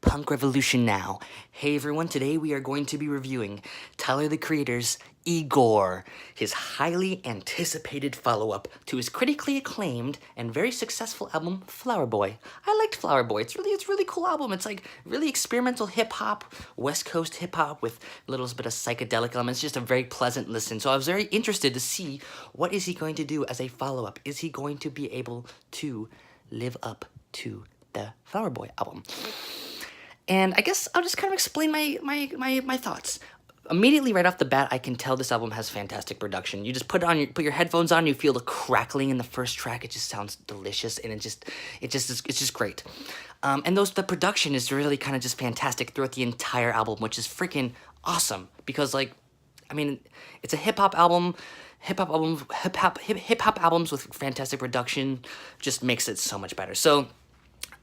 punk revolution now. Hey everyone, today we are going to be reviewing Tyler the Creator's Igor, his highly anticipated follow-up to his critically acclaimed and very successful album Flower Boy. I liked Flower Boy. It's really cool album. It's like really experimental hip-hop, West Coast hip-hop with a little bit of psychedelic elements. Just a very pleasant listen. So I was very interested to see what is he going to do as a follow-up. Is he going to be able to live up to the Flower Boy album? And I guess I'll just kind of explain my thoughts. Immediately right off the bat, I can tell this album has fantastic production. You just put your headphones on, you feel the crackling in the first track. It just sounds delicious, and it's just great. And the production is really kind of just fantastic throughout the entire album, which is freaking awesome. Because it's a hip hop album. Hip hop albums with fantastic production just makes it so much better. So,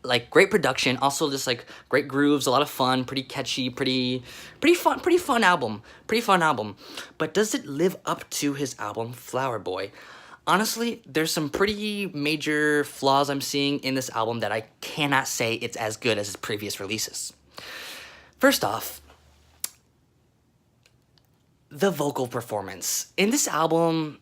like, great production, also just like great grooves, a lot of fun, pretty catchy, pretty fun album. But does it live up to his album Flower Boy? Honestly, there's some pretty major flaws I'm seeing in this album that I cannot say it's as good as his previous releases. First off, the vocal performance in this album,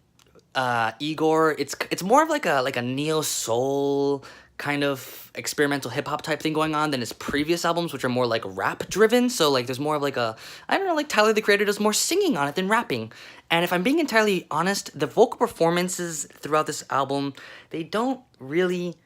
Igor, it's more of like a neo soul kind of experimental hip-hop type thing going on than his previous albums, which are more like rap driven. So like there's more of like like Tyler the Creator does more singing on it than rapping. And if I'm being entirely honest, the vocal performances throughout this album, they don't really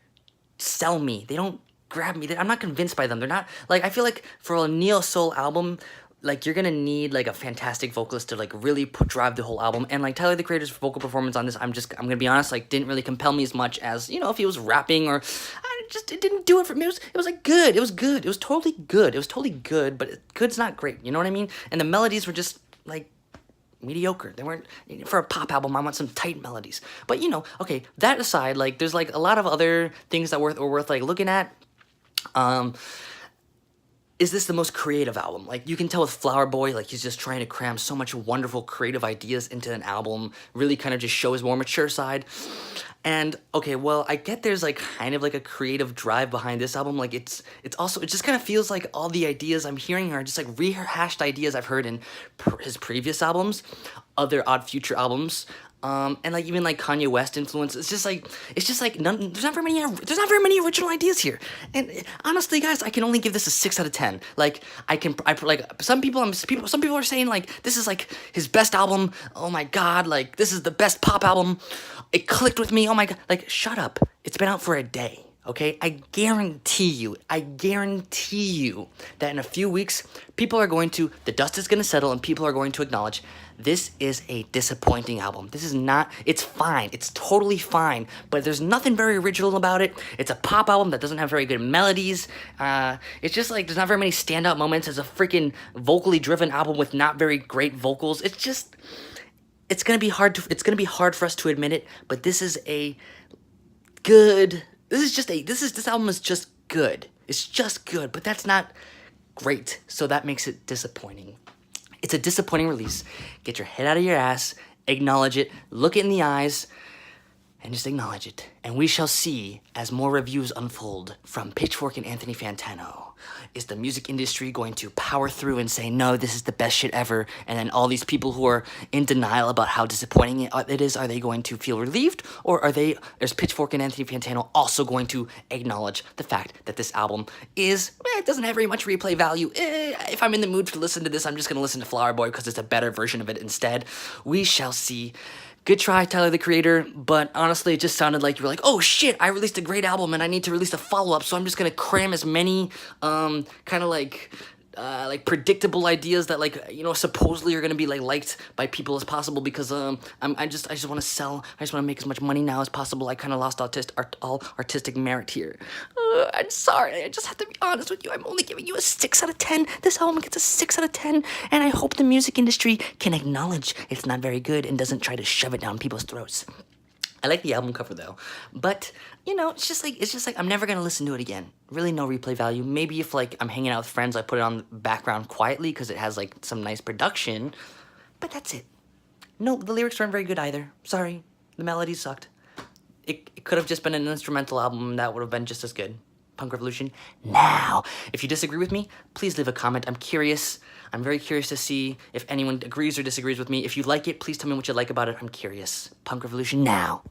sell me. They don't grab me. I'm not convinced by them. They're not, like, I feel like for a neo soul album, like, you're gonna need like a fantastic vocalist to like really drive the whole album. And like Tyler the Creator's vocal performance on this, I'm gonna be honest, like, didn't really compel me as much as, if he was rapping, or it didn't do it for me. It was like good. It was good. It was totally good, but good's not great. You know what I mean? And the melodies were just like mediocre. They weren't, for a pop album, I want some tight melodies. But okay, that aside, like, there's like a lot of other things that were worth like looking at. Is this the most creative album? Like, you can tell with Flower Boy, like, he's just trying to cram so much wonderful creative ideas into an album, really kind of just show his more mature side. And, okay, well, I get there's, like, kind of, like, a creative drive behind this album. Like, it just kind of feels like all the ideas I'm hearing are just, like, rehashed ideas I've heard in his previous albums, other Odd Future albums, and like even like Kanye West influence. It's just like there's not very many original ideas here. And honestly, guys, I can only give this a 6 out of 10. Like, some people are saying like this is like his best album. Oh my god, like this is the best pop album. It clicked with me. Oh my god, like, shut up. It's been out for a day. Okay, I guarantee you that in a few weeks, the dust is going to settle and people are going to acknowledge this is a disappointing album. It's fine. It's totally fine, but there's nothing very original about it. It's a pop album that doesn't have very good melodies. It's just like there's not very many standout moments. It's a freaking vocally driven album with not very great vocals. It's going to be hard for us to admit it, but this album is just good. It's just good, but that's not great. So that makes it disappointing. It's a disappointing release. Get your head out of your ass, acknowledge it, look it in the eyes, and just acknowledge it. And we shall see as more reviews unfold from Pitchfork and Anthony Fantano. Is the music industry going to power through and say, no, this is the best shit ever? And then all these people who are in denial about how disappointing it is, are they going to feel relieved? Or is Pitchfork and Anthony Fantano also going to acknowledge the fact that this album it doesn't have very much replay value? If I'm in the mood to listen to this, I'm just going to listen to Flower Boy because it's a better version of it instead. We shall see. Good try, Tyler the Creator, but honestly, it just sounded like you were like, oh shit, I released a great album and I need to release a follow-up, so I'm just gonna cram as many, kind of like predictable ideas that, like, supposedly are gonna be like liked by people as possible, because I just want to sell. I just want to make as much money now as possible. I kind of lost all artistic merit here. I'm sorry. I just have to be honest with you. I'm only giving you a 6 out of 10. This album gets a 6 out of 10, and I hope the music industry can acknowledge it's not very good and doesn't try to shove it down people's throats. I like the album cover though, but it's just like I'm never gonna listen to it again. Really, no replay value. Maybe if like I'm hanging out with friends, I put it on the background quietly because it has like some nice production, but that's it. No, the lyrics aren't very good either. Sorry, the melody sucked. It could have just been an instrumental album that would have been just as good. Punk Revolution now. If you disagree with me, please leave a comment. I'm curious. I'm very curious to see if anyone agrees or disagrees with me. If you like it, please tell me what you like about it. I'm curious. Punk Revolution now.